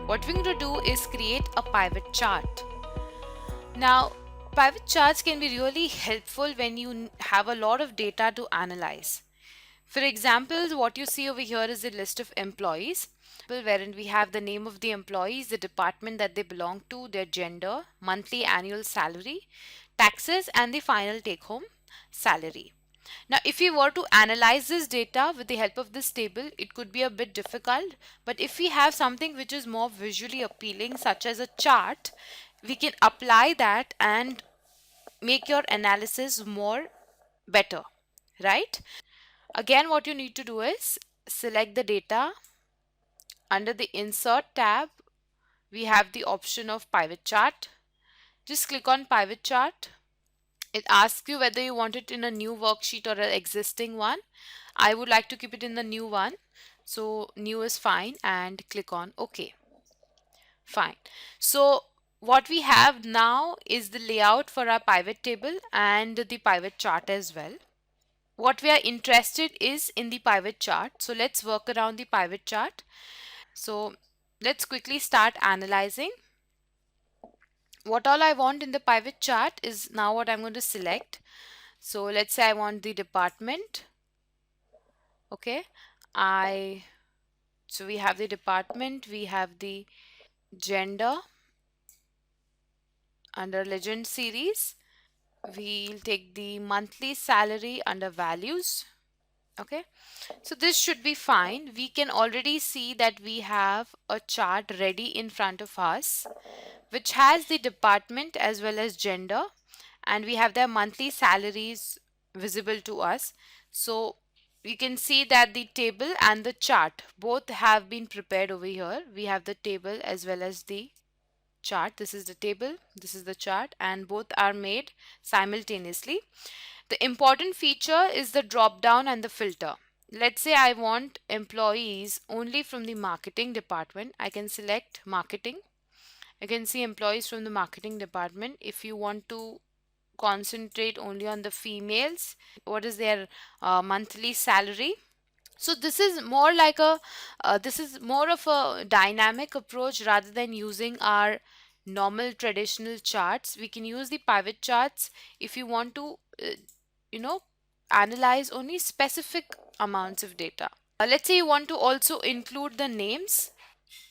what we're going to do is create a pivot chart. Now, pivot charts can be really helpful when you have a lot of data to analyze. For example, what you see over here is a list of employees, wherein we have the name of the employees, the department that they belong to, their gender, monthly annual salary, taxes, and the final take home salary. Now, if we were to analyze this data with the help of this table, it could be a bit difficult. But if we have something which is more visually appealing, such as a chart, we can apply that and make your analysis more better, right? Again, what you need to do is select the data. Under the Insert tab, we have the option of Pivot Chart. Just click on Pivot Chart. It asks you whether you want it in a new worksheet or an existing one. I would like to keep it in the new one. So new is fine and click on OK. Fine. So what we have now is the layout for our pivot table and the pivot chart as well. What we are interested is in the pivot chart. So let's work around the pivot chart. So let's quickly start analyzing. What all I want in the pivot chart is now what I'm going to select. So let's say I want the department. Okay. So we have the department, we have the gender. Under legend series, we'll take the monthly salary under values. Okay, so this should be fine. We can already see that we have a chart ready in front of us which has the department as well as gender, and we have their monthly salaries visible to us. So we can see that the table and the chart both have been prepared over here. We have the table as well as the chart. This is the table, this is the chart, and both are made simultaneously. The important feature is the drop down and the filter. Let's say I want employees only from the marketing department. I can select marketing. You can see employees from the marketing department. If you want to concentrate only on the females, what is their monthly salary? So this is more like a this is more of a dynamic approach rather than using our normal traditional charts. We can use the pivot charts if you want to you know analyze only specific amounts of data. Let's say you want to also include the names,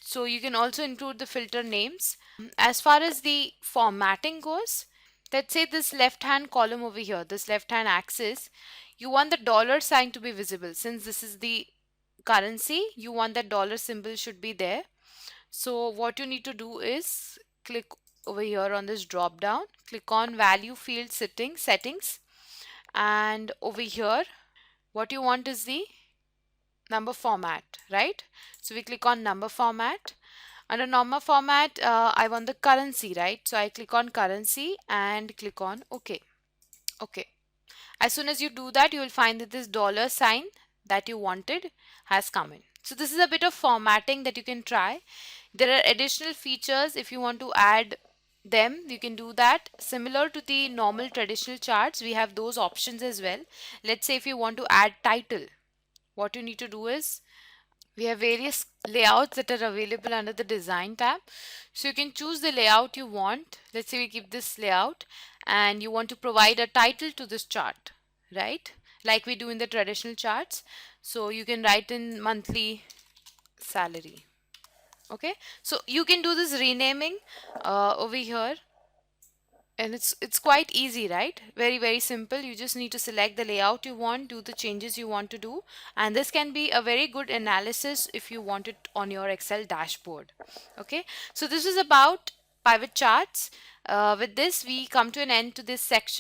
so you can also include the filter names. As far as the formatting goes, let's say this left hand column over here, this left hand axis, you want the dollar sign to be visible. Since this is the currency, you want that dollar symbol should be there. So what you need to do is click over here on this drop down, click on value field settings, and over here what you want is the number format, right? So we click on number format. Under number format, I want the currency, right? So I click on currency and click on OK. Okay. As soon as you do that, you will find that this dollar sign that you wanted has come in. So this is a bit of formatting that you can try. There are additional features. If you want to add them, you can do that. Similar to the normal traditional charts, we have those options as well. Let's say if you want to add title, what you need to do is we have various layouts that are available under the design tab. So you can choose the layout you want. Let's say we keep this layout and you want to provide a title to this chart, right? Like we do in the traditional charts. So you can write in monthly salary. Okay, so you can do this renaming over here, and it's quite easy, right? Very simple. You just need to select the layout you want, do the changes you want to do, and this can be a very good analysis if you want it on your Excel dashboard. Okay, so this is about pivot charts. With this we come to an end to this section.